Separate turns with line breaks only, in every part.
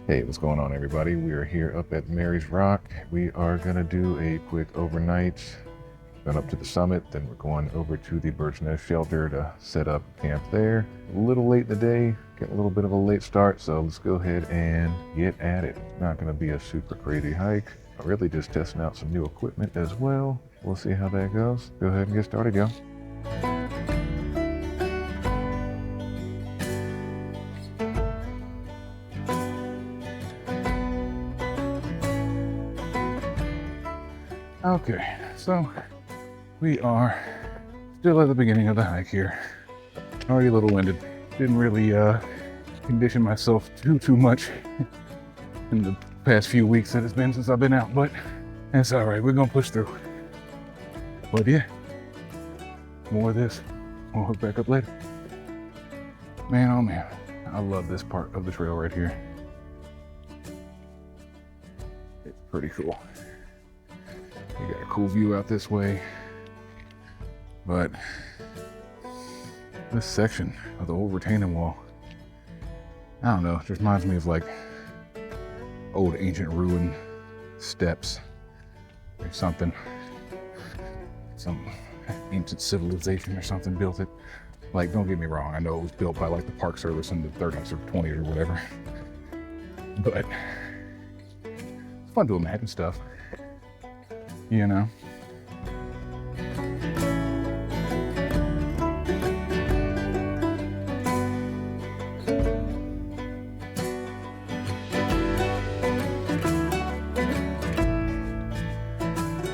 Hey, what's going on, everybody? We are here up at Mary's Rock. We are gonna do a quick overnight. Going up to the summit, then we're going over to the Bird's Nest shelter to set up camp there. A little late in the day, getting a little bit of a late start, so let's go ahead and get at it. Not gonna be a super crazy hike. I'm really just testing out some new equipment as well. We'll see how that goes. Go ahead and get started, y'all. Okay, so we are still at the beginning of the hike here. Already a little winded. Didn't really condition myself too much in the past few weeks that it's been since I've been out, but that's all right. We're gonna push through. But yeah, more of this. We'll hook back up later. Man, oh man, I love this part of the trail right here. It's pretty cool. You got a cool view out this way, but this section of the old retaining wall, I don't know, it just reminds me of like old ancient ruin steps or something. Some ancient civilization or something built it. Like, don't get me wrong, I know it was built by like the Park Service in the 30s or 20s or whatever, but it's fun to imagine stuff, you know?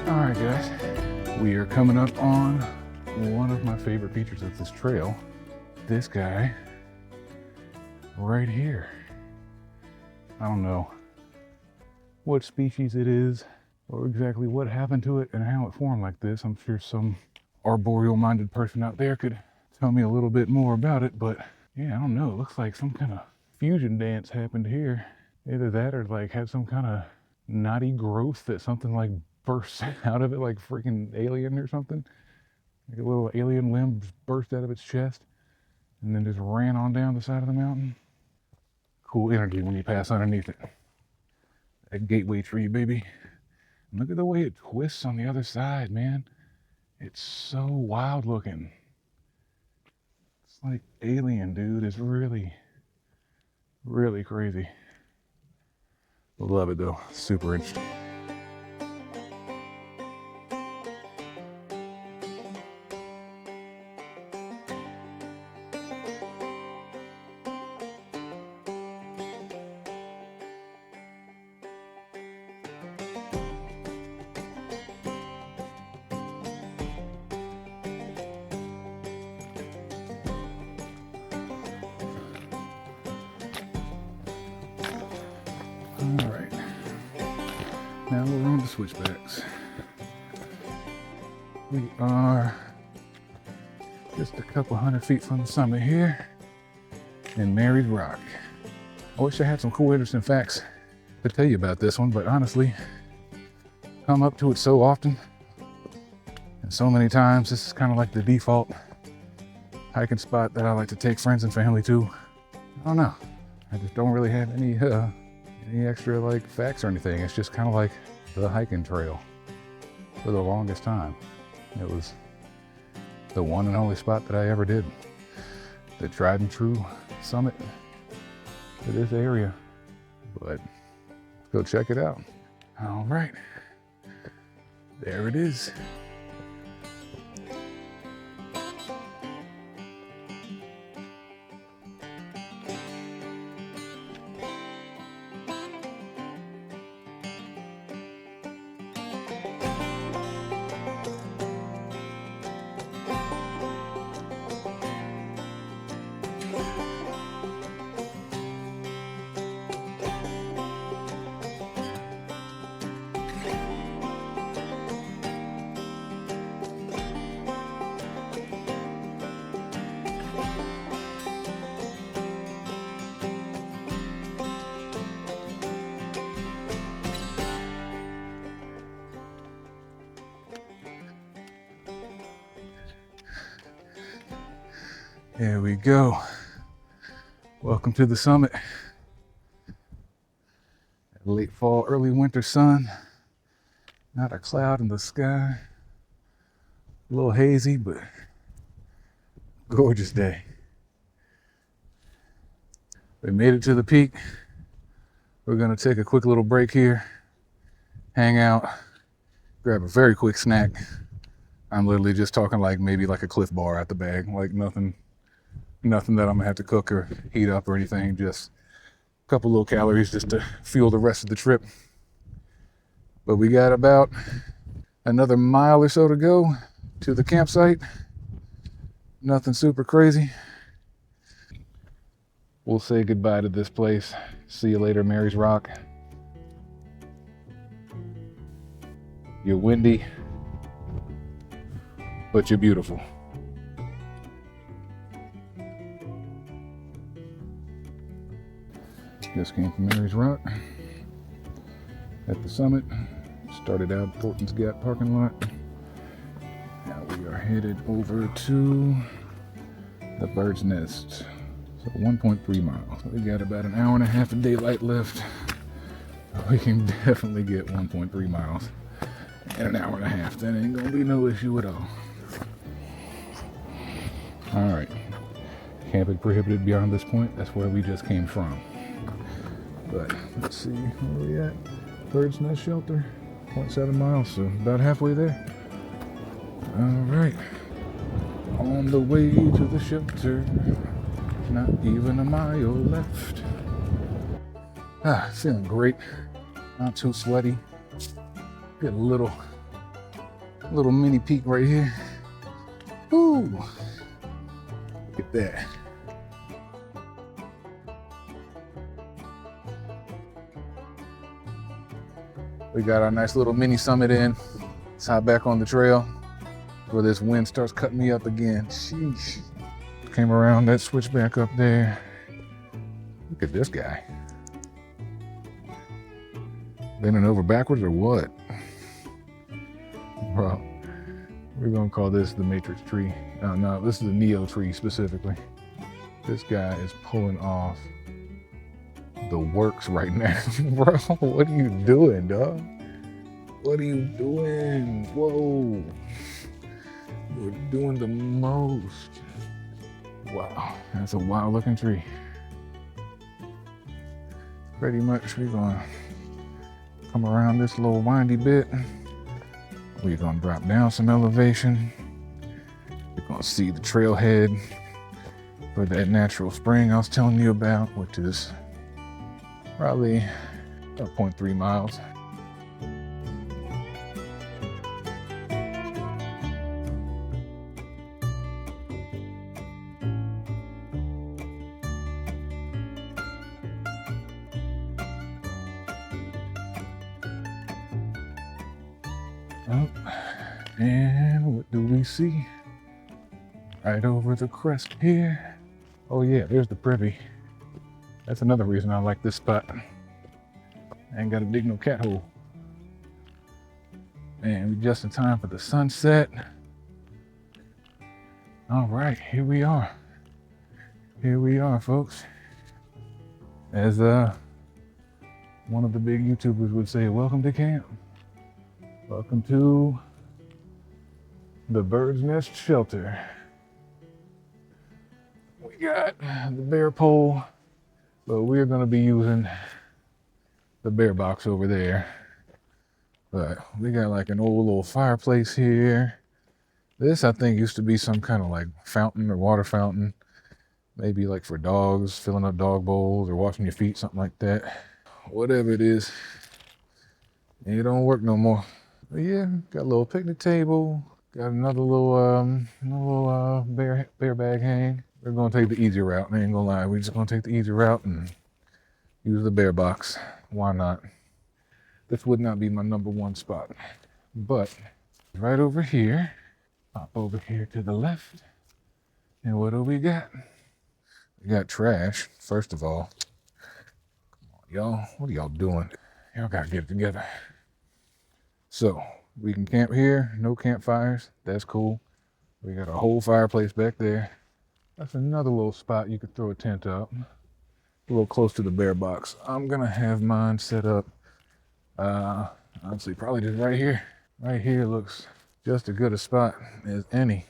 Alright guys, we are coming up on one of my favorite features of this trail. This guy right here. I don't know what species it is or exactly what happened to it and how it formed like this. I'm sure some arboreal-minded person out there could tell me a little bit more about it, but yeah, I don't know. It looks like some kind of fusion dance happened here. Either that or like had some kind of knotty growth that something like burst out of it like freaking alien or something. Like a little alien limb just burst out of its chest and then just ran on down the side of the mountain. Cool energy when you pass underneath it. That gateway tree, baby. And look at the way it twists on the other side, man. It's so wild looking. It's like alien, dude. It's really, really crazy. Love it though. Super interesting. All right, now we're on the switchbacks. We are just a couple hundred feet from the summit here in Mary's Rock. I wish I had some cool, interesting facts to tell you about this one, but honestly, come up to it so often and so many times. This is kind of like the default hiking spot that I like to take friends and family to. I don't know, I just don't really have any extra like facts or anything. It's just kind of like the hiking trail for the longest time. It was the one and only spot that I ever did. The tried and true summit to this area. But let's go check it out. All right, there it is. There we go. Welcome to the summit. Late fall, early winter sun. Not a cloud in the sky. A little hazy, but gorgeous day. We made it to the peak. We're gonna take a quick little break here, hang out, grab a very quick snack. I'm literally just talking like maybe like a Cliff Bar at the bag, like nothing that I'm gonna have to cook or heat up or anything, just a couple little calories just to fuel the rest of the trip. But we got about another mile or so to go to the campsite. Nothing super crazy. We'll say goodbye to this place. See you later, Mary's Rock. You're windy, but you're beautiful. Just came from Mary's Rock. At the summit, started out Thornton's Gap parking lot. Now we are headed over to the Bird's Nest. So 1.3 miles. We got about an hour and a half of daylight left. We can definitely get 1.3 miles in an hour and a half. That ain't gonna be no issue at all. All right, camping prohibited beyond this point. That's where we just came from. But let's see where we at. Bird's Nest Shelter, 0.7 miles, so about halfway there. All right, on the way to the shelter. Not even a mile left. Feeling great. Not too sweaty. Get a little mini peak right here. Ooh, look at that. We got our nice little mini summit in. Let's hop back on the trail before this wind starts cutting me up again. Sheesh. Came around that switchback up there. Look at this guy. Bending over backwards or what? Well, we're gonna call this the Matrix tree. Oh no, this is the Neo tree specifically. This guy is pulling off the works right now. Bro, what are you doing, dog? What are you doing? Whoa. You're doing the most. Wow, that's a wild looking tree. Pretty much we're gonna come around this little windy bit. We're gonna drop down some elevation. We're gonna see the trailhead for that natural spring I was telling you about, which is probably about 0.3 miles. And what do we see? Right over the crest here. Oh yeah, there's the privy. That's another reason I like this spot. I ain't gotta dig no cat hole. And we just in time for the sunset. All right, here we are. Here we are, folks. As one of the big YouTubers would say, welcome to camp. Welcome to the Bird's Nest Shelter. We got the bear pole, but we're gonna be using the bear box over there. But we got like an old little fireplace here. This I think used to be some kind of like fountain or water fountain. Maybe like for dogs, filling up dog bowls or washing your feet, something like that. Whatever it is, it don't work no more. But yeah, got a little picnic table. Got another little bear bag hang. We're gonna take the easy route. I ain't gonna lie, we're just gonna take the easy route and use the bear box. Why not? This would not be my number one spot, but right over here, pop over here to the left, and what do we got? We got trash. First of all, come on, y'all. What are y'all doing? Y'all gotta get it together. So we can camp here, no campfires. That's cool. We got a whole fireplace back there. That's another little spot you could throw a tent up. A little close to the bear box. I'm gonna have mine set up Honestly, probably just right here. Right here looks just as good a spot as any.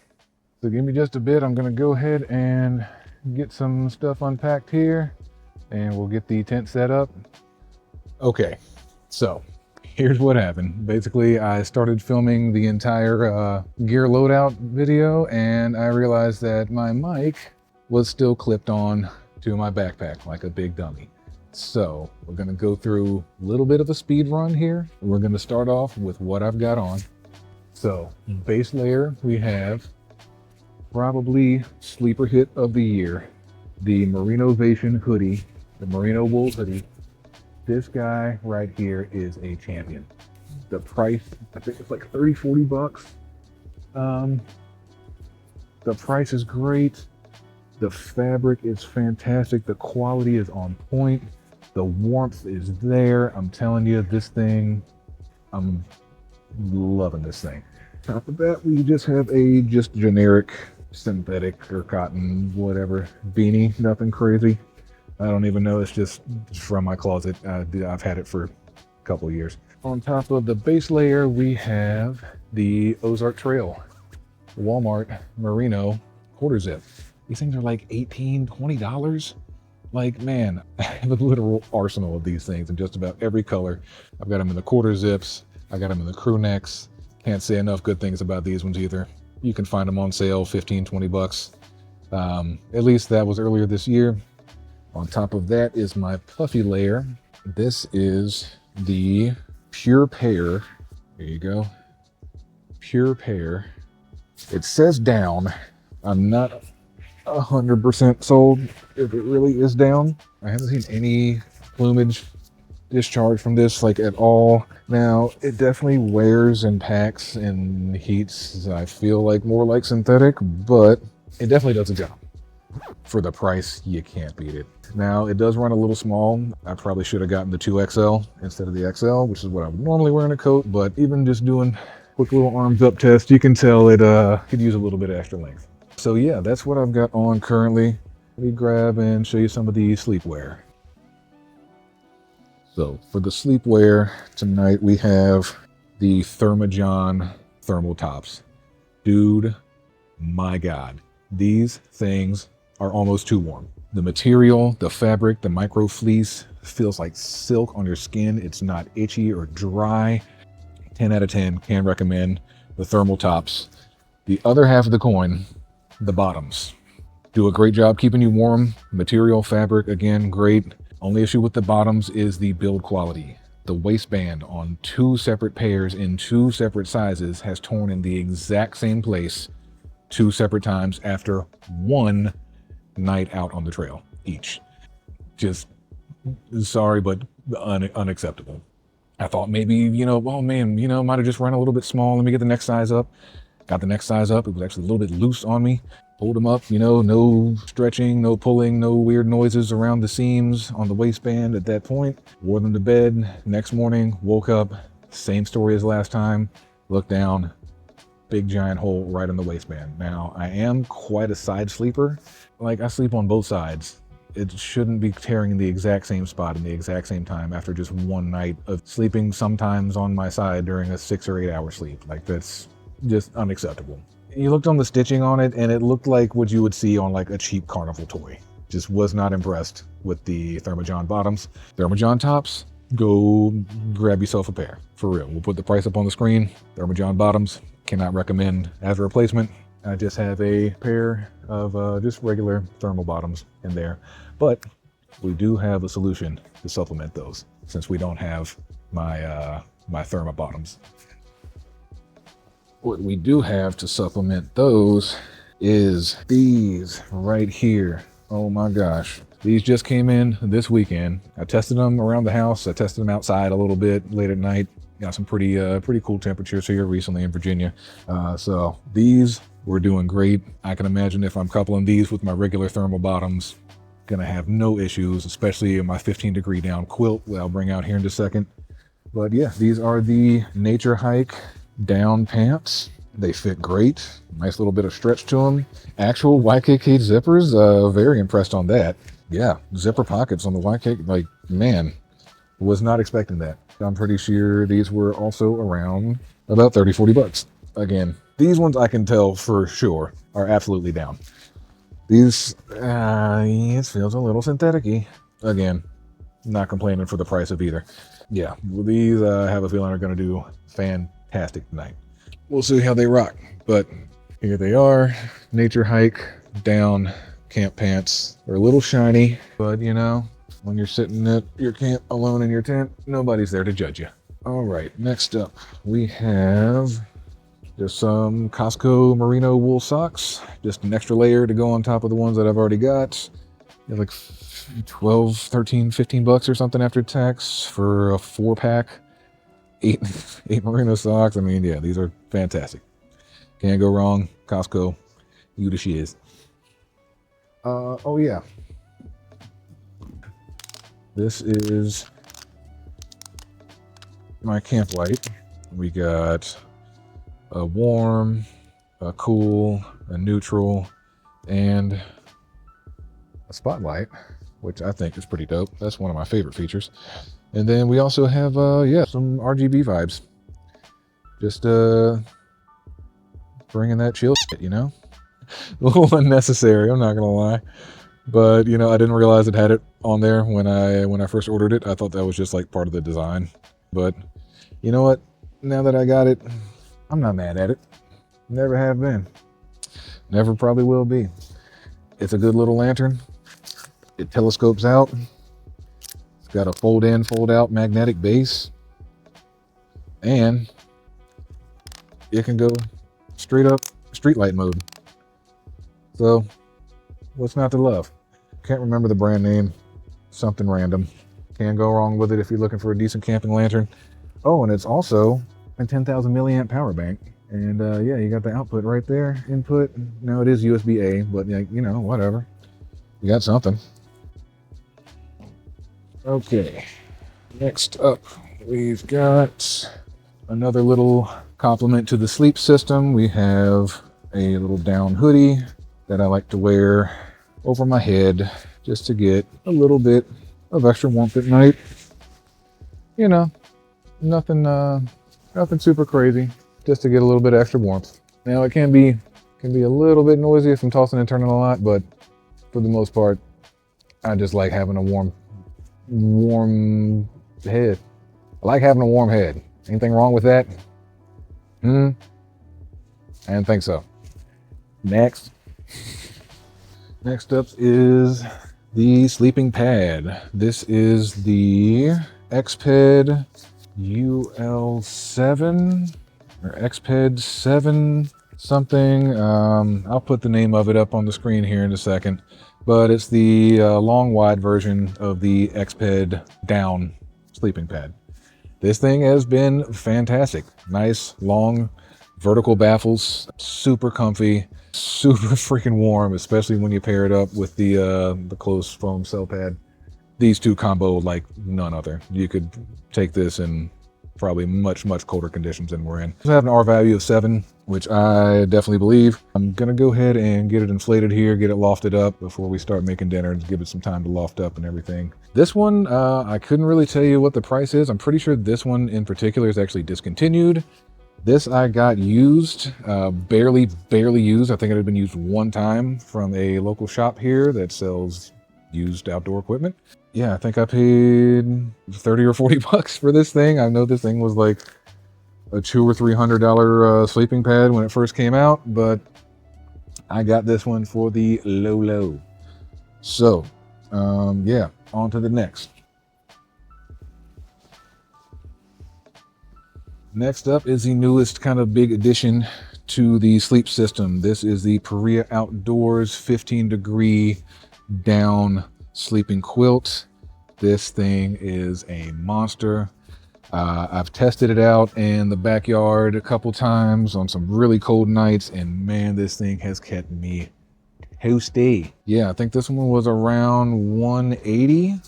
So give me just a bit. I'm gonna go ahead and get some stuff unpacked here and we'll get the tent set up. Okay, so here's what happened. Basically, I started filming the entire gear loadout video and I realized that my mic was still clipped on to my backpack like a big dummy. So we're gonna go through a little bit of a speed run here. We're gonna start off with what I've got on. So base layer, we have probably sleeper hit of the year, the Merinovation hoodie, the Merino wool hoodie. This guy right here is a champion. The price, I think it's like 30, 40 bucks. The price is great. The fabric is fantastic. The quality is on point. The warmth is there. I'm telling you, this thing, I'm loving this thing. Top of that, we just have a just generic synthetic or cotton, whatever, beanie, nothing crazy. I don't even know, it's just from my closet. I've had it for a couple of years. On top of the base layer, we have the Ozark Trail Walmart Merino quarter zip. These things are like $18, $20. Like, man, I have a literal arsenal of these things in just about every color. I've got them in the quarter zips. I got them in the crew necks. Can't say enough good things about these ones either. You can find them on sale, 15, 20 bucks. At least that was earlier this year. On top of that is my puffy layer. This is the Pure Pear. There you go. Pure Pear. It says down. I'm not 100% sold if it really is down. I haven't seen any plumage discharge from this like at all. Now it definitely wears and packs and heats, I feel like, more like synthetic, but it definitely does a job. For the price, you can't beat it. Now it does run a little small. I probably should have gotten the 2XL instead of the XL, which is what I would normally wear in a coat, but even just doing quick little arms up test, you can tell it could use a little bit of extra length. So yeah, that's what I've got on currently. Let me grab and show you some of the sleepwear. So for the sleepwear tonight, we have the Thermajon thermal tops. Dude, my God, these things are almost too warm. The material, the fabric, the micro fleece feels like silk on your skin. It's not itchy or dry. 10 out of 10, can recommend the thermal tops. The other half of the coin, the bottoms, do a great job keeping you warm. Material, fabric, again, great. Only issue with the bottoms is the build quality. The waistband on 2 separate pairs in 2 separate sizes has torn in the exact same place 2 separate times after 1 night out on the trail each. Just sorry, but unacceptable. I thought maybe, you know, oh man, you know, might have just run a little bit small. Let me get the next size up. Got the next size up. It was actually a little bit loose on me. Pulled them up, you know, no stretching, no pulling, no weird noises around the seams on the waistband at that point. Wore them to bed. Next morning, woke up, same story as last time. Looked down, big giant hole right in the waistband. Now, I am quite a side sleeper. Like, I sleep on both sides. It shouldn't be tearing in the exact same spot in the exact same time after just 1 night of sleeping sometimes on my side during a 6 or 8 hour sleep. Like, that's just unacceptable. You looked on the stitching on it and it looked like what you would see on like a cheap carnival toy. Just was not impressed with the Thermajon bottoms. Thermajon tops, go grab yourself a pair, for real. We'll put the price up on the screen. Thermajon bottoms, cannot recommend as a replacement. I just have a pair of just regular thermal bottoms in there, but we do have a solution to supplement those since we don't have my my Therma bottoms. What we do have to supplement those is these right here. Oh my gosh. These just came in this weekend. I tested them around the house. I tested them outside a little bit late at night. Got some pretty cool temperatures here recently in Virginia. So these were doing great. I can imagine if I'm coupling these with my regular thermal bottoms, gonna have no issues, especially in my 15-degree down quilt that I'll bring out here in just a second. But yeah, these are the Nature Hike down pants. They fit great. Nice little bit of stretch to them. Actual YKK zippers, very impressed on that. Yeah, zipper pockets on the YKK, like, man, was not expecting that. I'm pretty sure these were also around about 30, 40 bucks. Again, these ones I can tell for sure are absolutely down. These, it feels a little synthetic-y. Again, not complaining for the price of either. Yeah, well, these I have a feeling are going to do fantastic tonight. We'll see how they rock, but here they are. Nature hike, down, camp pants. They're a little shiny, but you know, when you're sitting at your camp alone in your tent, nobody's there to judge you. All right, next up, we have just some Costco merino wool socks. Just an extra layer to go on top of the ones that I've already got. They're like 12, 13, 15 bucks or something after tax for a 4-pack. Eight merino socks. I mean, yeah, these are fantastic. Can't go wrong. Costco, you the shiz. Oh yeah. This is my camp light. We got a warm, a cool, a neutral, and a spotlight, which I think is pretty dope. That's one of my favorite features. And then we also have, some RGB vibes. Just bringing that chill shit, you know? A little unnecessary, I'm not gonna lie. But, you know, I didn't realize it had it on there when I first ordered it. I thought that was just like part of the design. But, you know what? Now that I got it, I'm not mad at it. Never have been. Never probably will be. It's a good little lantern. It telescopes out. It's got a fold in, fold out magnetic base. And it can go straight up streetlight mode. So what's not to love? Can't remember the brand name. Something random. Can't go wrong with it if you're looking for a decent camping lantern. Oh, and it's also a 10,000 milliamp power bank. And yeah, you got the output right there. Input. Now it is USB-A, but you know, whatever. You got something. Okay, next up, we've got another little complement to the sleep system. We have a little down hoodie that I like to wear over my head just to get a little bit of extra warmth at night. You know, nothing super crazy, just to get a little bit of extra warmth. Now it can be a little bit noisy if I'm tossing and turning a lot, but for the most part, I just like having a warm head. I like having a warm head. Anything wrong with that? I didn't think so. Next up is the sleeping pad. This is the Xped UL7 or Xped 7 something. I'll put the name of it up on the screen here in a second. But it's the long wide version of the Xped down sleeping pad. This thing has been fantastic. Nice, long, vertical baffles, super comfy, super freaking warm, especially when you pair it up with the close foam cell pad. These two combo like none other. You could take this in probably much colder conditions than we're in. I have an R value of 7, which I definitely believe. I'm gonna go ahead and get it inflated here, get it lofted up before we start making dinner and give it some time to loft up and everything. This one, I couldn't really tell you what the price is. I'm pretty sure this one in particular is actually discontinued. This I got used, barely used. I think it had been used one time from a local shop here that sells used outdoor equipment. Yeah, I think I paid 30 or 40 bucks for this thing. I know this thing was like a $200 or $300 sleeping pad when it first came out, but I got this one for the low. So, yeah, on to the next. Next up is the newest kind of big addition to the sleep system. This is the Paria Outdoors 15-degree down sleeping quilt. This thing is a monster. I've tested it out in the backyard a couple times on some really cold nights, and man, this thing has kept me toasty. Yeah, I think this one was around 180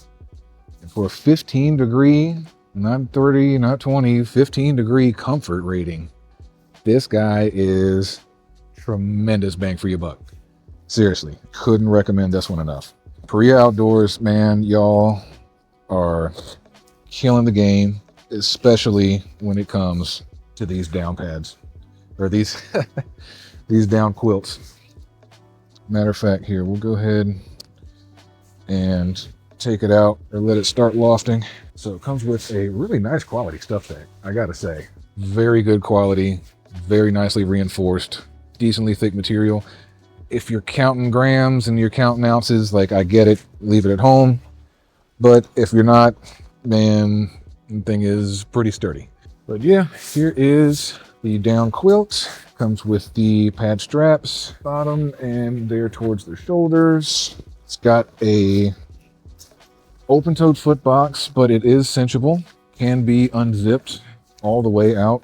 for a 15-degree, not 30, not 20, 15-degree comfort rating. This guy is tremendous bang for your buck. Seriously, couldn't recommend this one enough. Paria Outdoors, man, y'all are killing the game. especially when it comes to these down pads or these these down quilts. Matter of fact, here, we'll go ahead and take it out or let it start lofting. So it comes with a really nice quality stuff bag, I gotta say. Very good quality, very nicely reinforced, decently thick material. If you're counting grams and you're counting ounces, like, I get it, leave it at home. But if you're not, man, the thing is pretty sturdy. But yeah, here is the down quilt. Comes with the pad straps, bottom and there towards the shoulders. It's got a open-toed foot box, but it is cinchable. Can be unzipped all the way out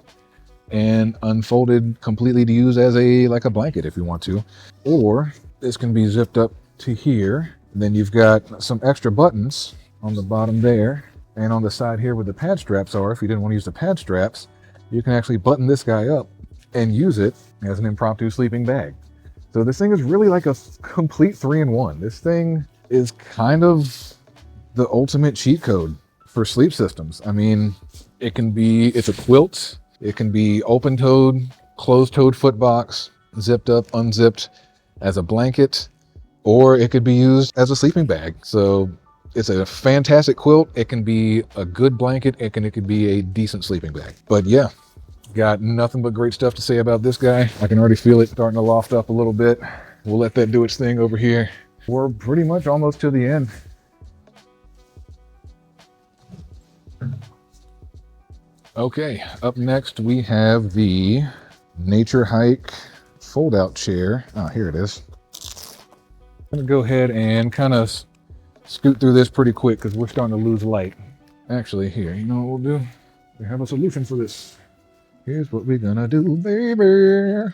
and unfolded completely to use as a blanket if you want to. Or this can be zipped up to here. And then you've got some extra buttons on the bottom there and on the side here where the pad straps are. If you didn't want to use the pad straps, you can actually button this guy up and use it as an impromptu sleeping bag. So this thing is really like a complete 3-in-1. This thing is kind of the ultimate cheat code for sleep systems. I mean, it's a quilt. It can be open-toed, closed-toed foot box, zipped up, unzipped as a blanket, or it could be used as a sleeping bag. So it's a fantastic quilt. It can be a good blanket. It could be a decent sleeping bag. But yeah, got nothing but great stuff to say about this guy. I can already feel it starting to loft up a little bit. We'll let that do its thing over here. We're pretty much almost to the end. Okay, up next we have the Nature Hike fold-out chair. Oh, here it is. I'm gonna go ahead and kind of scoot through this pretty quick because we're starting to lose light. Actually, here, you know what we'll do? We have a solution for this. Here's what we're gonna do, baby.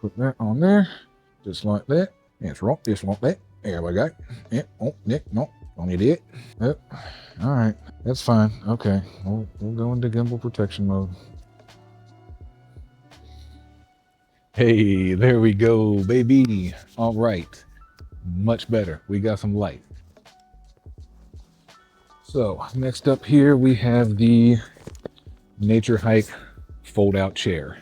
Put that on there, just like that. It's wrong, just like that. There we go. Yeah, oh, yeah, no, don't need it. Yep. All right, that's fine. Okay, we'll go into gimbal protection mode. Hey, there we go, baby. All right, much better. We got some light. So next up here, we have the Nature Hike fold-out chair.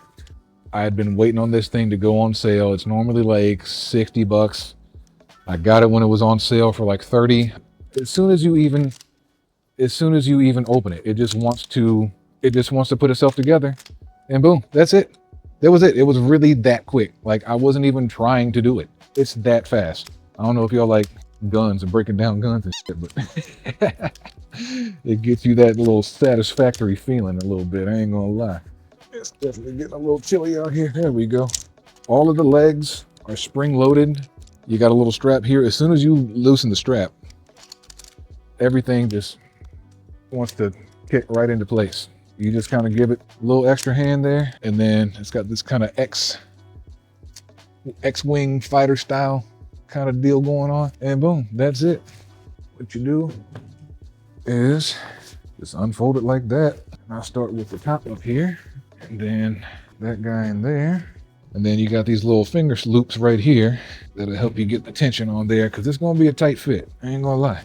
I had been waiting on this thing to go on sale. It's normally like $60. I got it when it was on sale for like 30. As soon as you even open it, it just wants to put itself together, and boom, that's it. That was it. It was really that quick. Like, I wasn't even trying to do it. It's that fast. I don't know if y'all like guns and breaking down guns and shit, but it gets you that little satisfactory feeling a little bit. I ain't gonna lie. It's definitely getting a little chilly out here. There we go. All of the legs are spring loaded. You got a little strap here. As soon as you loosen the strap, everything just wants to kick right into place. You just kind of give it a little extra hand there, and then it's got this kind of X-Wing fighter style kind of deal going on, and boom, that's it. What you do is just unfold it like that. And I'll start with the top up here, and then that guy in there. And then you got these little finger loops right here that'll help you get the tension on there, because it's going to be a tight fit. I ain't going to lie.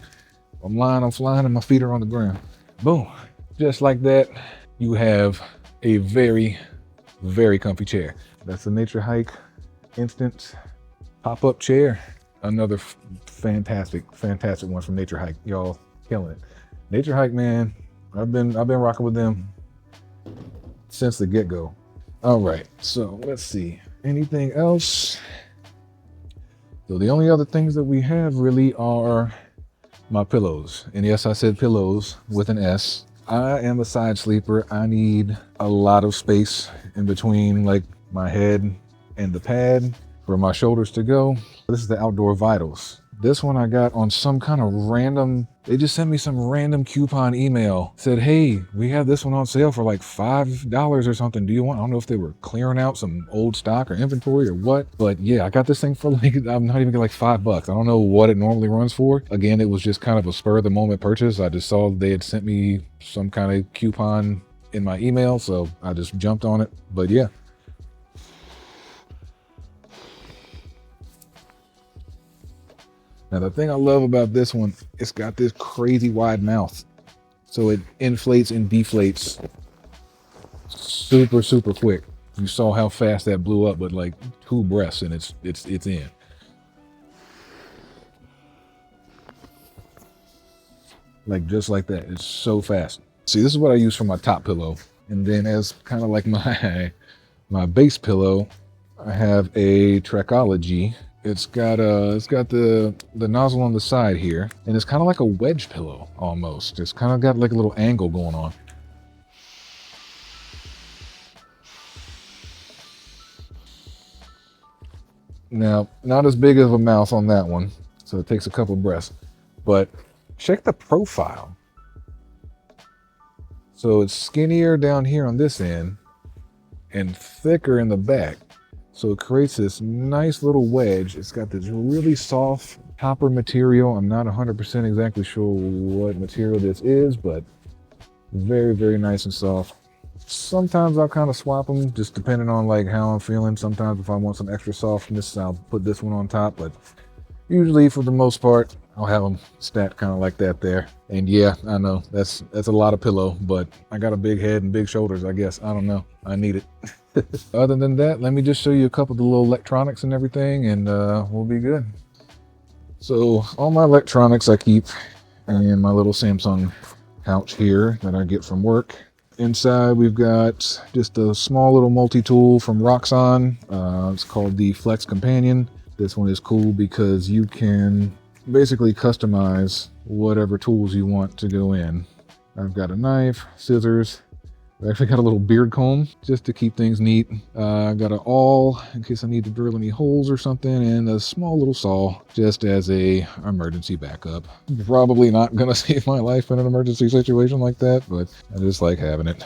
I'm lying, I'm flying, and my feet are on the ground. Boom. Just like that, you have a very, very comfy chair. That's the Nature Hike Instant pop-up chair. Another fantastic one from Nature Hike. Y'all killing it. Nature Hike, man, I've been rocking with them since the get-go. All right, so let's see. Anything else? So the only other things that we have really are my pillows. And yes, I said pillows with an S. I am a side sleeper. I need a lot of space in between like my head and the pad for my shoulders to go. This is the Outdoor Vitals. This one I got on some kind of random, they just sent me some random coupon email. Said, hey, we have this one on sale for like $5 or something. Do you want? I don't know if they were clearing out some old stock or inventory or what, but yeah, I got this thing for like, I'm not even getting like $5. I don't know what it normally runs for. Again, it was just kind of a spur of the moment purchase. I just saw they had sent me some kind of coupon in my email, so I just jumped on it. But yeah. Now, the thing I love about this one, it's got this crazy wide mouth. So it inflates and deflates super, super quick. You saw how fast that blew up, but like 2 breaths and it's in. Like just like that. It's so fast. See, this is what I use for my top pillow. And then as kind of like my base pillow, I have a Trekology. It's got the nozzle on the side here, and it's kind of like a wedge pillow almost. It's kind of got like a little angle going on. Now, not as big of a mouth on that one, so it takes a couple breaths, but check the profile. So it's skinnier down here on this end and thicker in the back. So it creates this nice little wedge. It's got this really soft copper material. I'm not 100% exactly sure what material this is, but very, very nice and soft. Sometimes I'll kind of swap them, just depending on like how I'm feeling. Sometimes if I want some extra softness, I'll put this one on top, but usually for the most part, I'll have them stacked kind of like that there. And yeah, I know that's a lot of pillow, but I got a big head and big shoulders, I guess. I don't know. I need it. Other than that, let me just show you a couple of the little electronics and everything, and we'll be good. So all my electronics I keep in my little Samsung pouch here that I get from work. Inside we've got just a small little multi-tool from Roxxon. It's called the Flex Companion. This one is cool because you can basically customize whatever tools you want to go in. I've got a knife, scissors. I actually got a little beard comb just to keep things neat. I got an awl in case I need to drill any holes or something, and a small little saw just as a emergency backup. Probably not gonna save my life in an emergency situation like that, but I just like having it.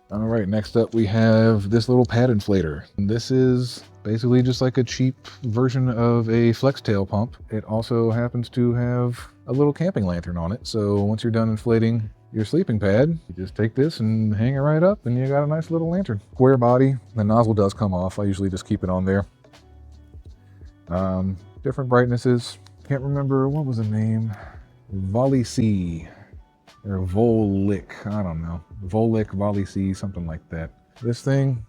All right, next up we have this little pad inflator. This is basically just like a cheap version of a flex tail pump. It also happens to have a little camping lantern on it. So once you're done inflating your sleeping pad, you just take this and hang it right up and you got a nice little lantern. Square body, the nozzle does come off. I usually just keep it on there. Different brightnesses. Can't remember, what was the name? Volley C or Volic, I don't know. Volic, Volley C, something like that. This thing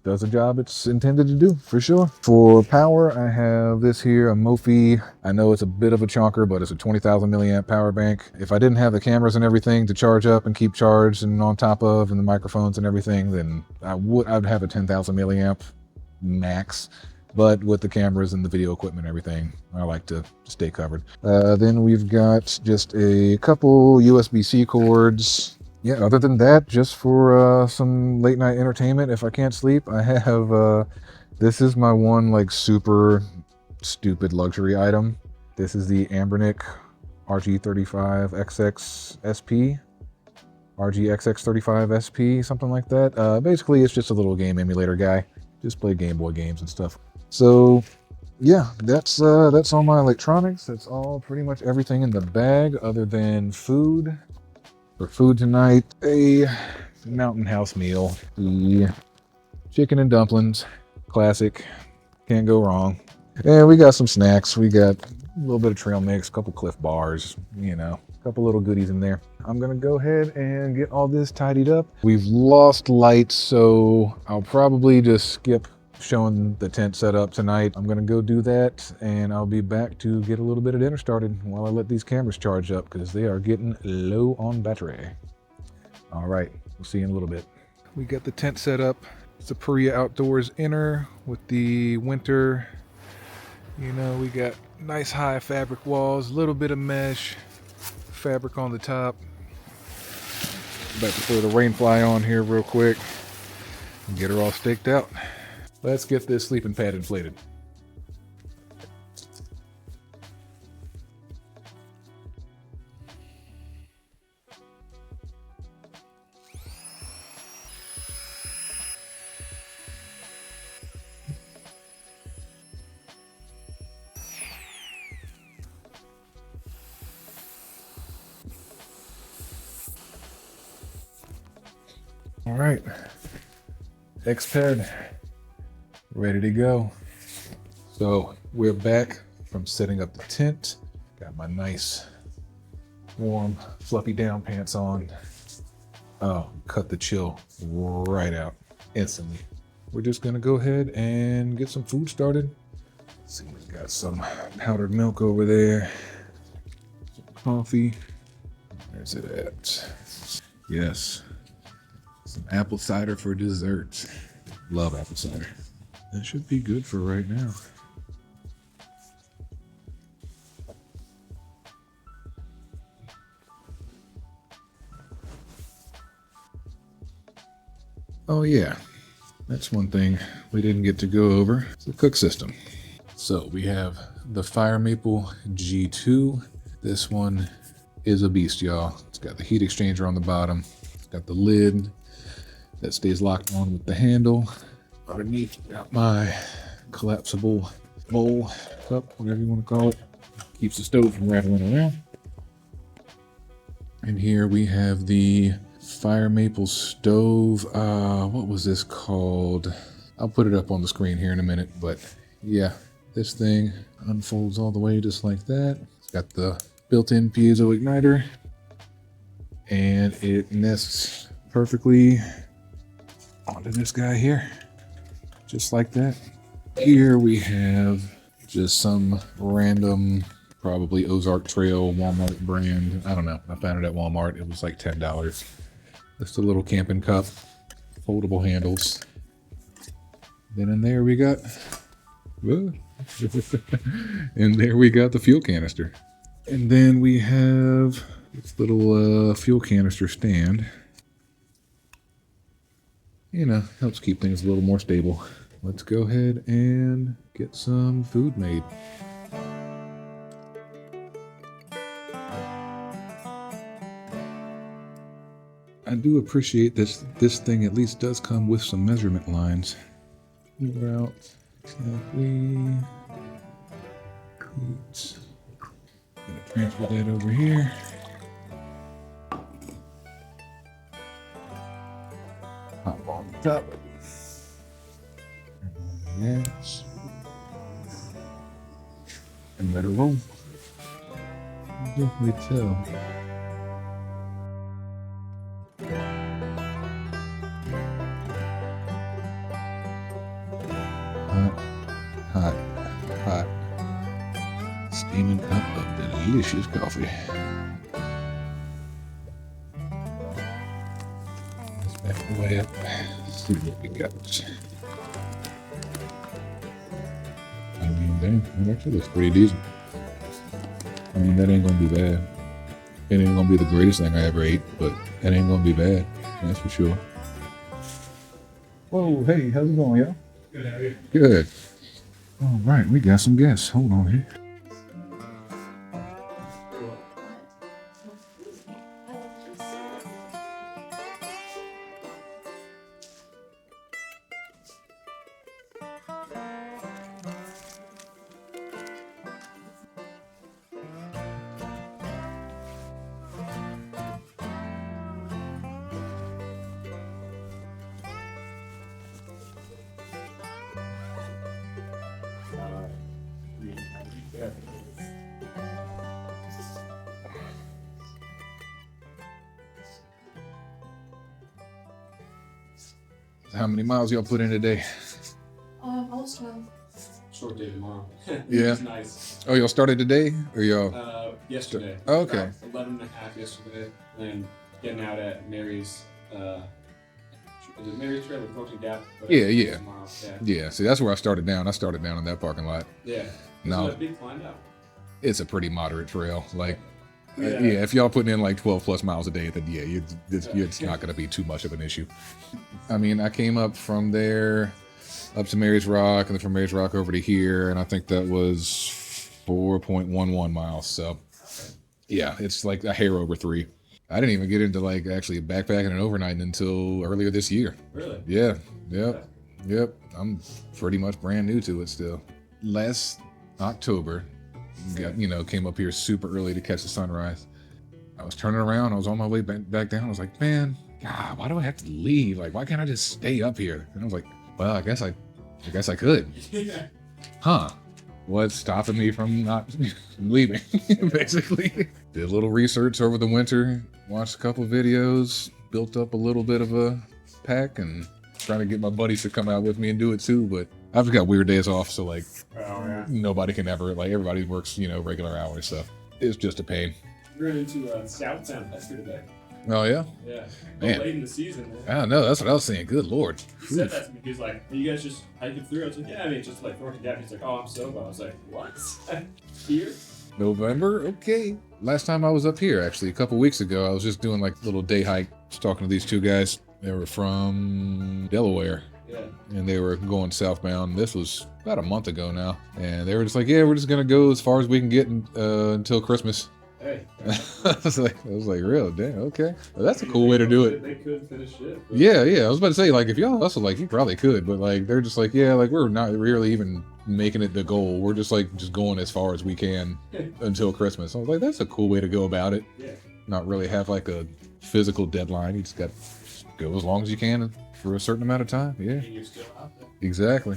does the job it's intended to do, for sure. For power, I have this here, a Mophie. I know it's a bit of a chonker, but it's a 20,000 milliamp power bank. If I didn't have the cameras and everything to charge up and keep charged and on top of, and the microphones and everything, then I'd have a 10,000 milliamp max. But with the cameras and the video equipment and everything, I like to stay covered. Then we've got just a couple USB-C cords. Yeah, other than that, just for some late night entertainment, if I can't sleep, I have, this is my one like super stupid luxury item. This is the Ambernic RG35XX SP, RGXX35 SP, something like that. Basically, it's just a little game emulator guy. Just play Game Boy games and stuff. So yeah, that's all my electronics. That's all pretty much everything in the bag other than food. For food tonight, a Mountain House meal. The chicken and dumplings, classic, can't go wrong. And we got some snacks. We got a little bit of trail mix, a couple Cliff bars, you know, a couple little goodies in there. I'm gonna go ahead and get all this tidied up. We've lost light, so I'll probably just skip showing the tent setup tonight. I'm gonna go do that, and I'll be back to get a little bit of dinner started while I let these cameras charge up because they are getting low on battery. All right, we'll see you in a little bit. We got the tent set up. It's a Perea Outdoors inner with the winter. You know, we got nice high fabric walls, a little bit of mesh, fabric on the top. About to throw the rainfly on here real quick and get her all staked out. Let's get this sleeping pad inflated. All right, X-Pad ready to go. So we're back from setting up the tent. Got my nice warm fluffy down pants on. Oh, cut the chill right out instantly. We're just gonna go ahead and get some food started. Let's see, we got some powdered milk over there, some coffee. Where's it at? Yes, some apple cider for dessert. Love apple cider. That should be good for right now. Oh yeah, that's one thing we didn't get to go over. It's the cook system. So we have the Fire Maple G2. This one is a beast, y'all. It's got the heat exchanger on the bottom. It's got the lid that stays locked on with the handle. Underneath, got my collapsible bowl, cup, whatever you want to call it. Keeps the stove from rattling around. And here we have the Fire Maple stove. What was this called? I'll put it up on the screen here in a minute, but yeah, this thing unfolds all the way just like that. It's got the built-in piezo igniter, and it nests perfectly onto this guy here, just like that. Here we have just some random, probably Ozark Trail Walmart brand. I don't know. I found it at Walmart. It was like $10. Just a little camping cup, foldable handles. Then in there we got, and there we got the fuel canister. And then we have this little fuel canister stand. You know, helps keep things a little more stable. Let's go ahead and get some food made. I do appreciate this thing at least does come with some measurement lines. About exactly. Oops. Gonna transfer that over here. Hop on the top. Yes. And let it roll. Definitely tell. Hot, steaming cup of delicious coffee. Let's back the way up. See what we got. I mean, dang, it actually looks pretty decent. I mean, that ain't gonna be bad. It ain't gonna be the greatest thing I ever ate, but that ain't gonna be bad. That's for sure. Whoa, hey, how's it going, y'all? Good, how are you? Good. All right, we got some guests. Hold on here. How many miles y'all put in today?
Almost 12.
Short day tomorrow.
Yeah.
It's nice.
Oh, y'all started today? Or y'all?
Yesterday.
Oh, okay.
11 and a half yesterday. And getting out at Mary's, is it Mary's Trail or Coaching Gap?
Yeah.
Tomorrow.
Yeah, see, that's where I started down. I started down in that parking lot.
Yeah.
No.
Is it a big climb out?
It's a pretty moderate trail. Like,
Yeah.
yeah, if y'all putting in like 12 plus miles a day, then yeah, it's not going to be too much of an issue. I mean, I came up from there up to Mary's Rock, and then from Mary's Rock over to here, and I think that was 4.11 miles. So yeah, it's like a hair over 3. I didn't even get into like actually backpacking and overnighting until earlier this year.
Really?
Yeah. Yep. I'm pretty much brand new to it still. Last October, came up here super early to catch the sunrise. I was turning around. I was on my way back down. I was like, man, God, why do I have to leave? Like, why can't I just stay up here? And I was like, well, I guess I could.
Yeah.
Huh? What's stopping me from not leaving? Basically, did a little research over the winter. Watched a couple videos. built up a little bit of a pack and trying to get my buddies to come out with me and do it too. But I've got weird days off, so like nobody can ever, like everybody works, regular hours, so it's just a pain.
We ran into Scout Town yesterday.
Oh yeah?
Yeah.
Man.
Late in the season, man.
I don't know, that's what I was saying. Good Lord.
He said that to me. He's like, are you guys just hiking through? I was like, yeah, I mean, just like working down. He's like, oh, I'm sober. I was like, what? Here?
November? Okay. Last time I was up here, actually, a couple weeks ago, I was just doing like a little day hike, just talking to these two guys. They were from Delaware.
Yeah.
And they were going southbound. This was about a month ago now. And they were just like, yeah, we're just going to go as far as we can get until Christmas.
Hey.
I was like, real, damn, okay. Well, that's a cool way to do it.
They could finish it.
Yeah. I was about to say, like, if y'all hustle, like, you probably could, but like, they're just like, yeah, like, we're not really even making it the goal. We're just like, just going as far as we can until Christmas. I was like, that's a cool way to go about it.
Yeah.
Not really have like a physical deadline. You just got to go as long as you can for a certain amount of time. Yeah.
And you're still out there.
Exactly.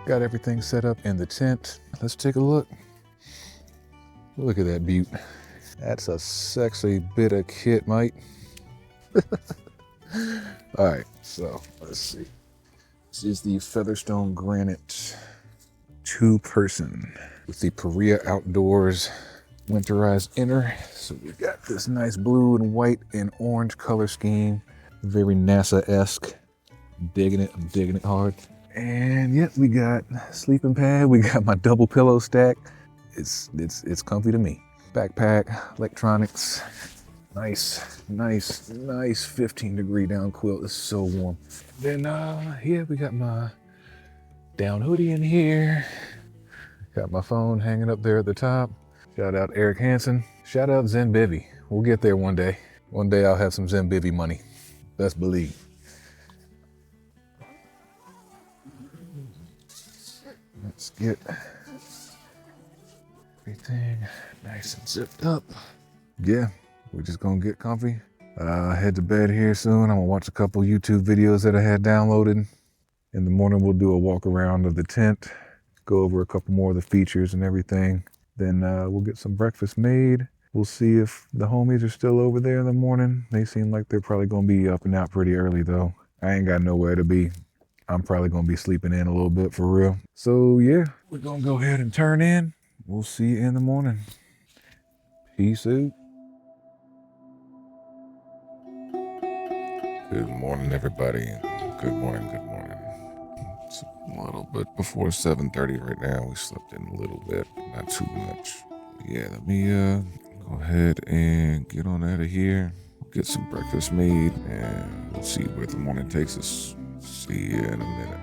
Got everything set up in the tent. Let's take a look. Look at that beaut. That's a sexy bit of kit, mate. All right, so let's see. This is the Featherstone Granite 2-person with the Perea Outdoors winterized inner. So we got this nice blue and white and orange color scheme. Very NASA-esque. I'm digging it hard. And yep, we got sleeping pad. We got my double pillow stack. It's comfy to me. Backpack, electronics. Nice 15-degree down quilt. It's so warm. Then yeah, we got my down hoodie in here. Got my phone hanging up there at the top. Shout out Eric Hansen. Shout out Zen Bivy. We'll get there one day. One day I'll have some Zen Bivy money. Best believe. Let's get everything nice and zipped up. Yeah, we're just gonna get comfy. Head to bed here soon. I'm gonna watch a couple YouTube videos that I had downloaded. In the morning, we'll do a walk around of the tent, go over a couple more of the features and everything. Then we'll get some breakfast made. We'll see if the homies are still over there in the morning. They seem like they're probably gonna be up and out pretty early though. I ain't got nowhere to be. I'm probably gonna be sleeping in a little bit for real. So yeah, we're gonna go ahead and turn in. We'll see you in the morning. Peace out. Good morning, everybody. Good morning. It's a little bit before 7:30 right now. We slept in a little bit, not too much. Yeah, let me go ahead and get on out of here. Get some breakfast made, and we'll see where the morning takes us. See you in a minute.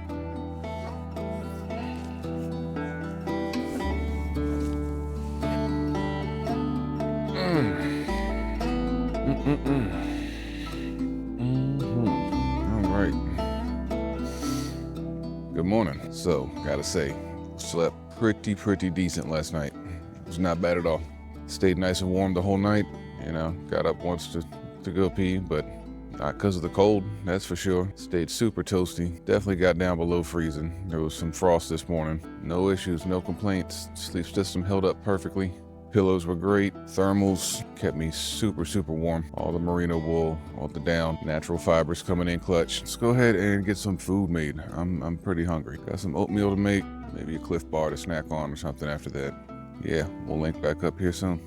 All right. Good morning. So, gotta say, slept pretty decent last night. It was not bad at all. Stayed nice and warm the whole night. Got up once to go pee, but not because of the cold, that's for sure. Stayed super toasty. Definitely got down below freezing. There was some frost this morning. No issues, no complaints. Sleep system held up perfectly. Pillows were great. Thermals kept me super warm. All the merino wool, all the down, natural fibers coming in clutch. Let's go ahead and get some food made. I'm pretty hungry. Got some oatmeal to make, maybe a Cliff Bar to snack on or something after that. Yeah, we'll link back up here soon.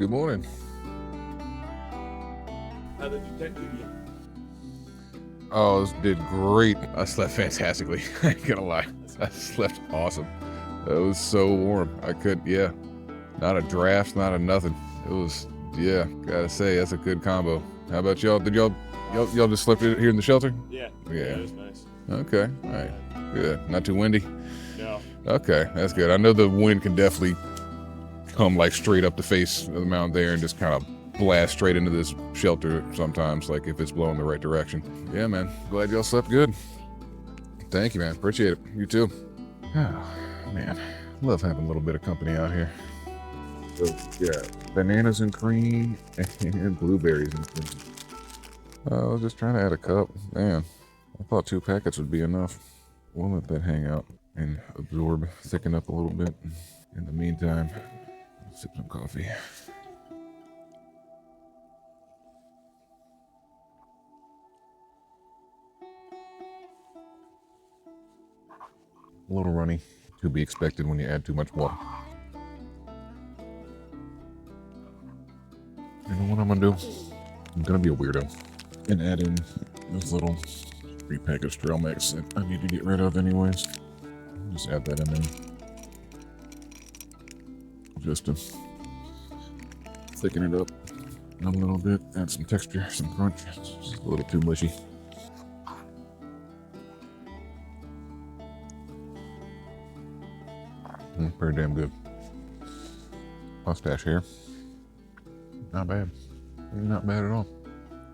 Good morning.
How did you take you?
Oh, this did great. I slept fantastically. I ain't gonna lie. I slept awesome. It was so warm. I could, yeah. Not a draft, not a nothing. It was, yeah, gotta say, that's a good combo. How about y'all? Did y'all just slept here in the shelter?
Yeah.
Yeah.
It was nice.
Okay, all right. Good. Not too windy?
No.
Okay, that's good. I know the wind can definitely come like straight up the face of the mountain there and just kind of blast straight into this shelter sometimes, like if it's blowing the right direction. Yeah, man. Glad y'all slept good. Thank you, man. Appreciate it. You too. Oh, man. Love having a little bit of company out here. So, yeah, bananas and cream and blueberries and cream. I was just trying to add a cup. Man, I thought 2 packets would be enough. We'll let that hang out and absorb, thicken up a little bit. In the meantime, sip some coffee. A little runny, to be expected when you add too much water. You know what I'm gonna do? I'm gonna be a weirdo and add in this little 3-package trail mix that I need to get rid of anyways. Just add that in there. Just to thicken it up a little bit, add some texture, some crunch. It's just a little too mushy. Pretty damn good. Mustache hair. Not bad. Not bad at all.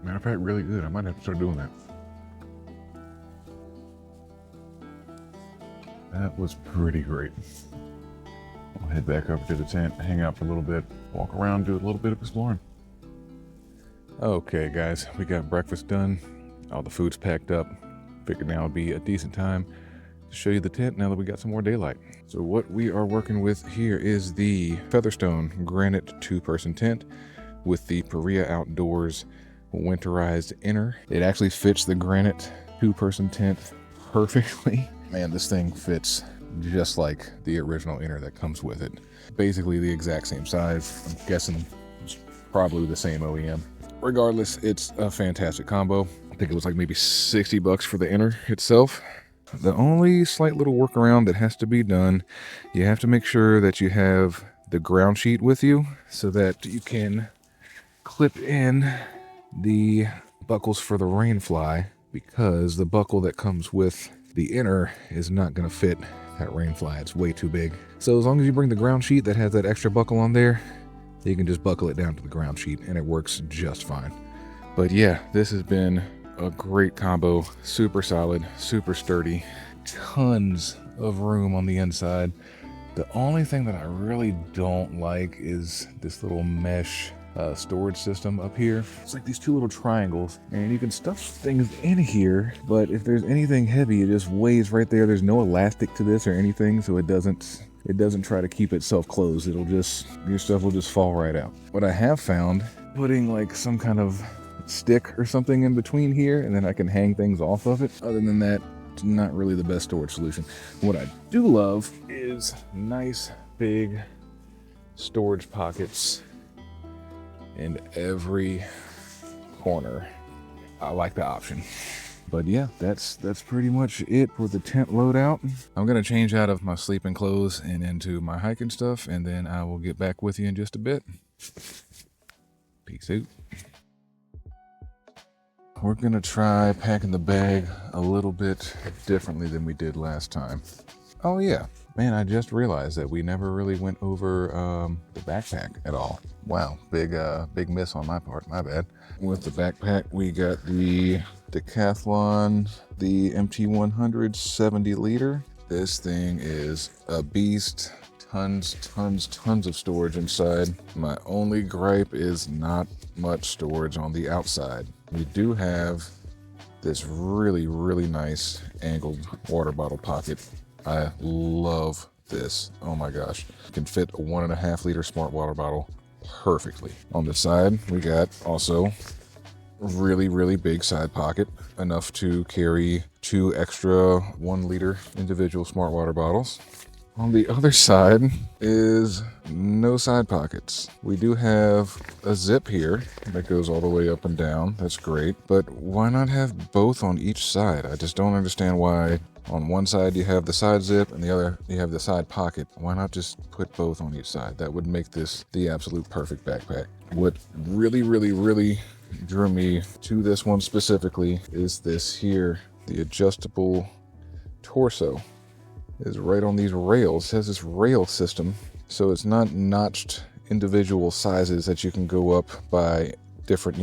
Matter of fact, really good. I might have to start doing that. That was pretty great. I'll head back over to the tent, hang out for a little bit, walk around, do a little bit of exploring. Okay, guys, we got breakfast done. All the food's packed up. Figured now would be a decent time to show you the tent now that we got some more daylight. So what we are working with here is the Featherstone Granite 2-person tent with the Perea Outdoors winterized inner. It actually fits the Granite 2-person tent perfectly. Man, this thing fits just like the original inner that comes with it. Basically the exact same size. I'm guessing it's probably the same OEM. Regardless, it's a fantastic combo. I think it was like maybe $60 for the inner itself. The only slight little workaround that has to be done, you have to make sure that you have the ground sheet with you so that you can clip in the buckles for the rainfly, because the buckle that comes with the inner is not going to fit that rainfly. It's way too big. So as long as you bring the ground sheet that has that extra buckle on there, you can just buckle it down to the ground sheet and it works just fine. But yeah, this has been a great combo. Super solid, super sturdy, tons of room on the inside. The only thing that I really don't like is this little mesh storage system up here. It's like these 2 little triangles, and you can stuff things in here, but if there's anything heavy, it just weighs right there. There's no elastic to this or anything, so it doesn't try to keep itself closed. Your stuff will just fall right out. What I have found, putting like some kind of stick or something in between here, and then I can hang things off of it. Other than that, it's not really the best storage solution. What I do love is nice big storage pockets in every corner. I like the option. But yeah, that's pretty much it for the tent loadout. I'm gonna change out of my sleeping clothes and into my hiking stuff, and then I will get back with you in just a bit. Peace out. We're gonna try packing the bag a little bit differently than we did last time. Oh yeah, man, I just realized that we never really went over the backpack at all. Wow, big miss on my part, my bad. With the backpack, we got the Decathlon, the MT100 70 liter. This thing is a beast. Tons of storage inside. My only gripe is not much storage on the outside. We do have this really nice angled water bottle pocket. I love this. Oh my gosh. It can fit a 1.5 liter smart water bottle perfectly. On the side, we got also really big side pocket, enough to carry 2 extra 1 liter individual smart water bottles. On the other side is no side pockets. We do have a zip here that goes all the way up and down. That's great. But why not have both on each side? I just don't understand why on one side you have the side zip and the other you have the side pocket. Why not just put both on each side? That would make this the absolute perfect backpack. What really drew me to this one specifically is this here, the adjustable torso. Is right on these rails. It has this rail system, so it's not notched individual sizes that you can go up by different,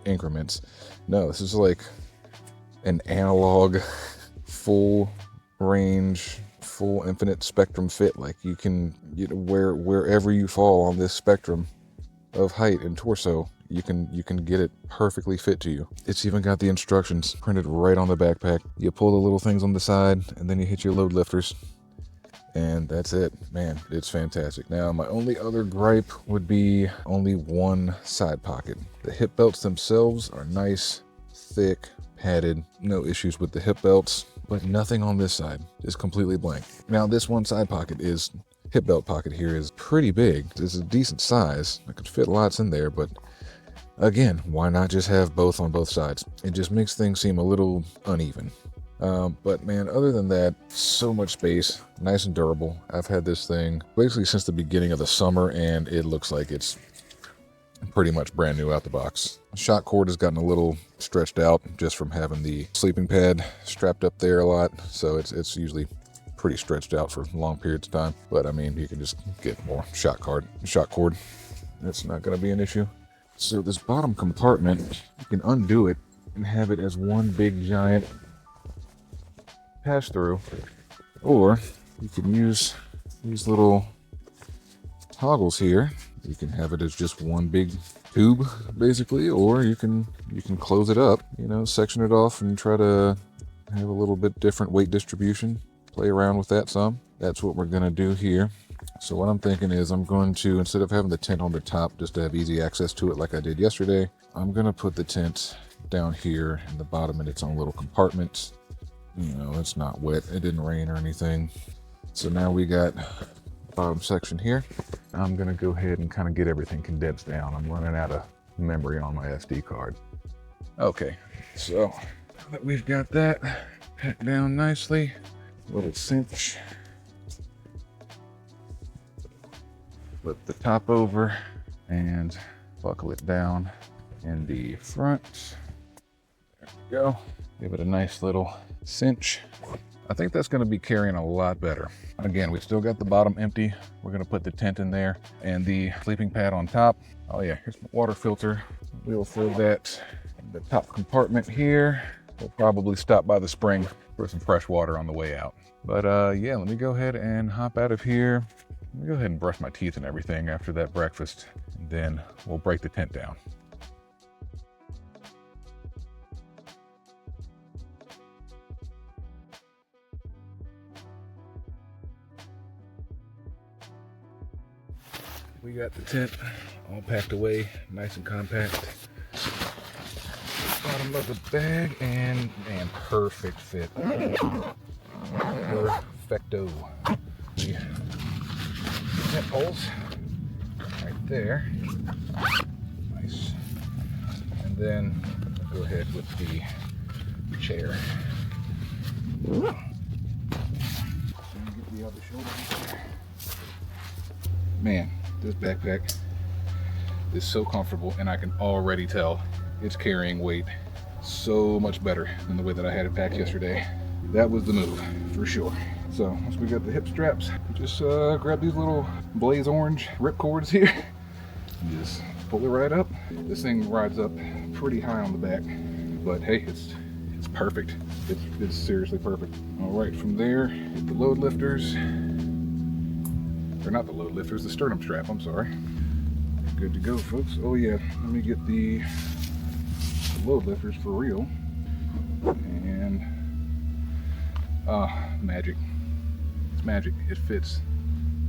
increments. No, this is like an analog, full range, full infinite spectrum fit. Like you can, wherever you fall on this spectrum of height and torso, you can get it perfectly fit to you. It's even got the instructions printed right on the backpack. You pull the little things on the side and then you hit your load lifters and that's it. Man, it's fantastic. Now my only other gripe would be only one side pocket. The hip belts themselves are nice, thick, padded, no issues with the hip belts, but nothing on this side is completely blank. Now this one side pocket is hip belt pocket here is pretty big. It's a decent size. I could fit lots in there, but again, why not just have both on both sides? It just makes things seem a little uneven. But man, other than that, so much space, nice and durable. I've had this thing basically since the beginning of the summer, and it looks like it's pretty much brand new out the box. Shot cord has gotten a little stretched out just from having the sleeping pad strapped up there a lot, so it's usually pretty stretched out for long periods of time. But I mean, you can just get more shot cord. That's not going to be an issue. So this bottom compartment, you can undo it and have it as one big giant pass through, or you can use these little toggles here. You can have it as just one big tube basically, or you can close it up, section it off and try to have a little bit different weight distribution, play around with that some. That's what we're going to do here. So what I'm thinking is I'm going to, instead of having the tent on the top just to have easy access to it like I did yesterday, I'm going to put the tent down here in the bottom in its own little compartment. It's not wet. It didn't rain or anything. So now we got the bottom section here. I'm going to go ahead and kind of get everything condensed down. I'm running out of memory on my SD card. Okay, so now that we've got that packed down nicely, little cinch. Flip the top over and buckle it down in the front. There we go. Give it a nice little cinch. I think that's going to be carrying a lot better. Again, we've still got the bottom empty. We're going to put the tent in there and the sleeping pad on top. Oh yeah, here's my water filter. We'll throw that in the top compartment here. We'll probably stop by the spring for some fresh water on the way out. But yeah, let me go ahead and hop out of here. Let me go ahead and brush my teeth and everything after that breakfast, and then we'll break the tent down. We got the tent all packed away, nice and compact. Bottom of the bag, and man, perfect fit. Perfecto. The tent poles right there. Nice. And then go ahead with the chair. Get the other shoulder. Man, this backpack is so comfortable, and I can already tell it's carrying weight so much better than the way that I had it packed yesterday. That was the move for sure. So once we got the hip straps, just grab these little blaze orange rip cords here and just pull it right up. This thing rides up pretty high on the back, but hey, it's perfect. It's seriously perfect. All right, from there, the load lifters, or not the load lifters, the sternum strap, I'm sorry. Good to go, folks. Oh yeah, let me get the load lifters for real. And magic. It's magic. It fits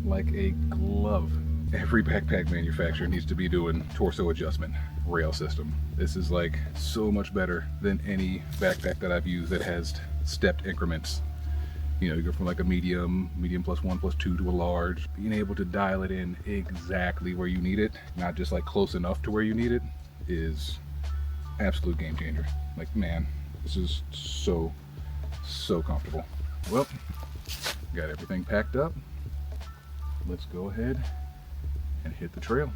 like a glove. Every backpack manufacturer needs to be doing torso adjustment rail system. This is like so much better than any backpack that I've used that has stepped increments. You know, you go from like a medium +1, +2 to a large. Being able to dial it in exactly where you need it, not just like close enough to where you need it, is absolute game changer. Like, man, this is so comfortable. Well, got everything packed up. Let's go ahead and hit the trail.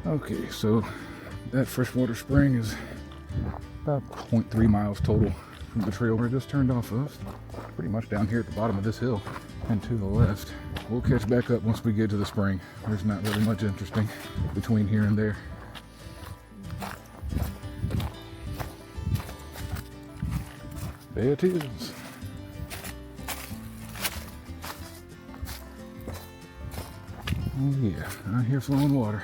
Okay, so that freshwater spring is about 0.3 miles total from the trail we just turned off of. Pretty much down here at the bottom of this hill and to the left. We'll catch back up once we get to the spring. There's not really much interesting between here and there. There it is. Oh yeah, I hear flowing water.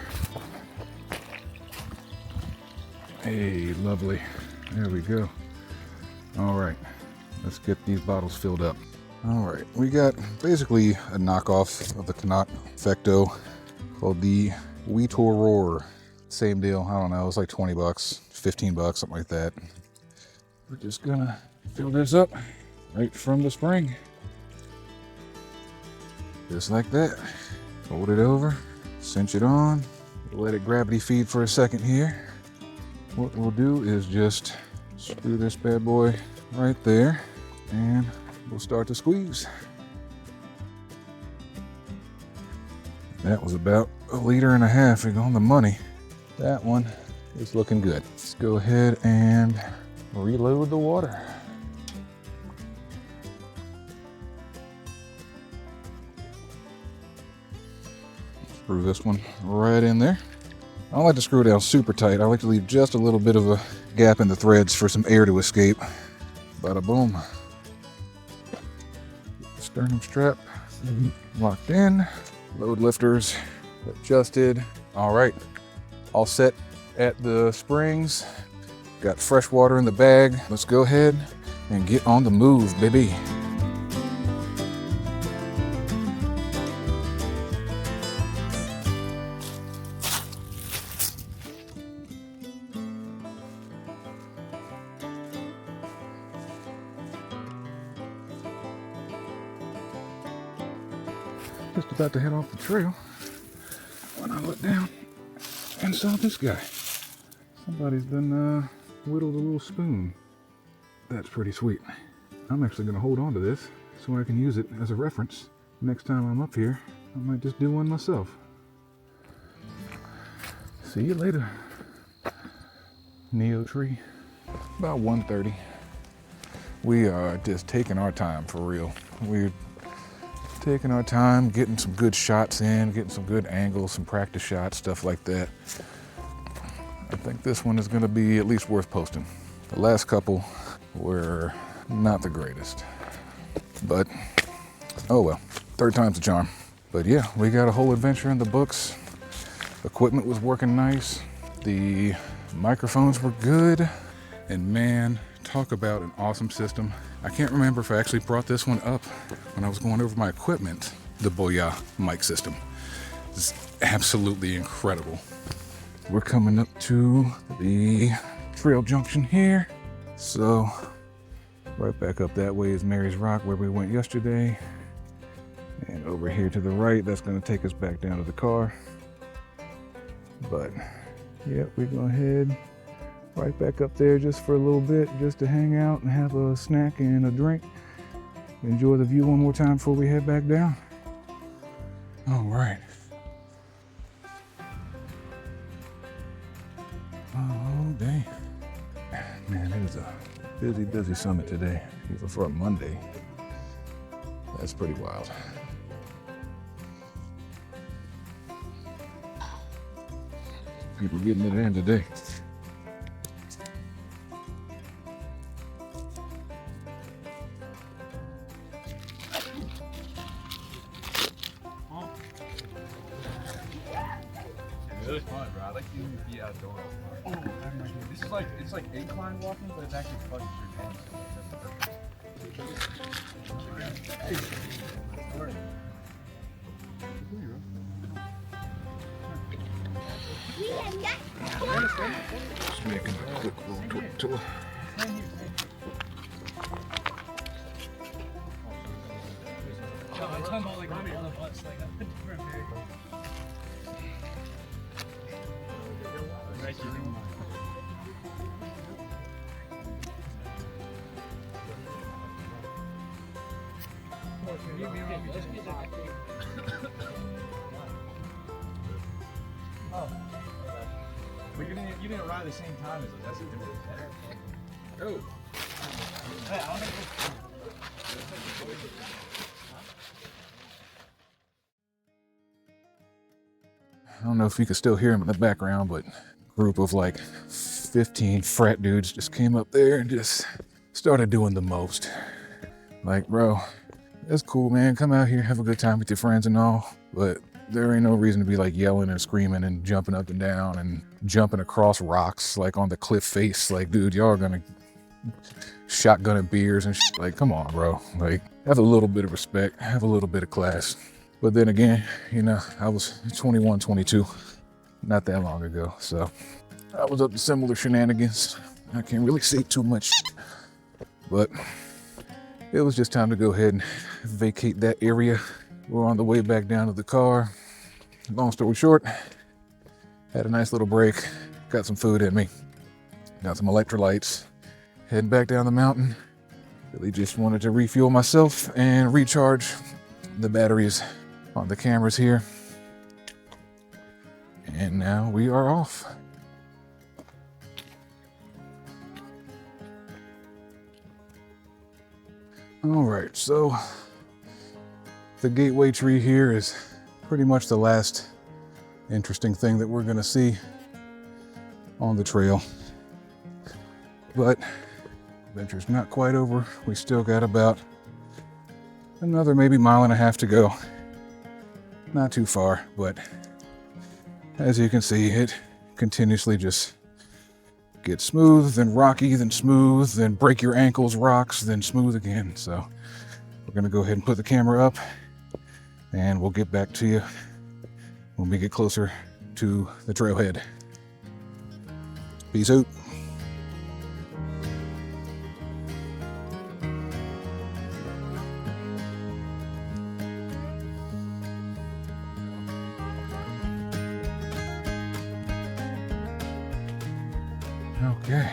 Hey, lovely. There we go. All right, let's get these bottles filled up. All right, we got basically a knockoff of the Canuck Fecto called the Weetor Roar. Same deal, I don't know, it's like 20 bucks, 15 bucks, something like that. We're just gonna fill this up right from the spring. Just like that. Fold it over, cinch it on, let it gravity feed for a second here. What we'll do is just screw this bad boy right there and we'll start to squeeze. That was about 1.5 liters on the money. That one is looking good. Let's go ahead and reload the water. Screw this one right in there. I don't like to screw it down super tight. I like to leave just a little bit of a gap in the threads for some air to escape. Bada boom. Sternum strap locked in. Load lifters adjusted. All right, all set at the springs. Got fresh water in the bag. Let's go ahead and get on the move, baby. Just about to head off the trail when I look down and saw this guy. Somebody's been whittled a little spoon. That's pretty sweet. I'm actually going to hold on to this so I can use it as a reference. Next time I'm up here, I might just do one myself. See you later. Neo tree. About 1:30. We are just taking our time for real. We're taking our time, getting some good shots in, getting some good angles, some practice shots, stuff like that. I think this one is going to be at least worth posting. The last couple were not the greatest, but oh well, third time's the charm. But yeah, we got a whole adventure in the books. Equipment was working nice. The microphones were good, and man, talk about an awesome system. I can't remember if I actually brought this one up when I was going over my equipment. The Boya mic system is absolutely incredible. We're coming up to the trail junction here. So right back up that way is Mary's Rock where we went yesterday. And over here to the right, that's gonna take us back down to the car. But yeah, we're gonna head right back up there just for a little bit, just to hang out and have a snack and a drink. Enjoy the view one more time before we head back down. All right. Oh, dang. Man, it is a busy summit today, even for a Monday. That's pretty wild. People getting it in today.
It was fun, bro. I like to be outdoors. Oh, I have no idea. This is like, it's like incline walking, but it's actually fun because you're dancing.
Just making a quick little tour.
I'm talking about like running on the bus, like a different area.
But you didn't ride at the same time as us. That's a different. Oh.
Hey, I don't think
I don't know if you can still hear him in the background, but a group of like 15 frat dudes just came up there and just started doing the most. Like, bro, it's cool, man. Come out here, have a good time with your friends and all, but there ain't no reason to be like yelling and screaming and jumping up and down and jumping across rocks like on the cliff face. Like, dude, y'all are gonna shotgunning beers and shit. Like, come on, bro. Like, have a little bit of respect, have a little bit of class. But then again, you know, I was 21, 22, not that long ago. So I was up to similar shenanigans. I can't really say too much, but it was just time to go ahead and vacate that area. We're on the way back down to the car. Long story short, had a nice little break, got some food in me, got some electrolytes, heading back down the mountain. Really just wanted to refuel myself and recharge the batteries on the cameras here. And now we are off. All right, so the gateway tree here is pretty much the last interesting thing that we're gonna see on the trail. But adventure's not quite over. We still got about another maybe mile and a half to go. Not too far, but as you can see, it continuously just gets smooth, then rocky, then smooth, then break your ankles, rocks, then smooth again. So we're gonna go ahead and put the camera up and we'll get back to you when we get closer to the trailhead. Peace out. Okay,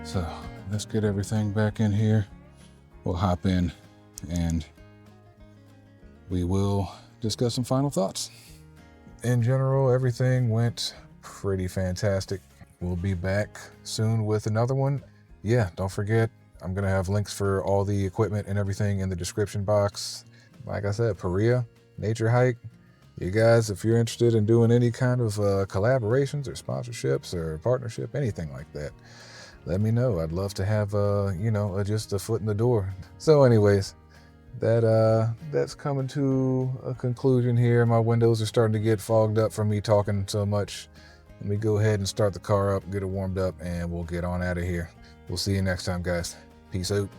so let's get everything back in here. We'll hop in and we will discuss some final thoughts. In general, everything went pretty fantastic. We'll be back soon with another one. Yeah, don't forget, I'm gonna have links for all the equipment and everything in the description box. Like I said, Perea, Nature Hike. You guys, if you're interested in doing any kind of collaborations or sponsorships or partnership, anything like that, let me know. I'd love to have, just a foot in the door. So anyways, that's coming to a conclusion here. My windows are starting to get fogged up from me talking so much. Let me go ahead and start the car up, get it warmed up, and we'll get on out of here. We'll see you next time, guys. Peace out.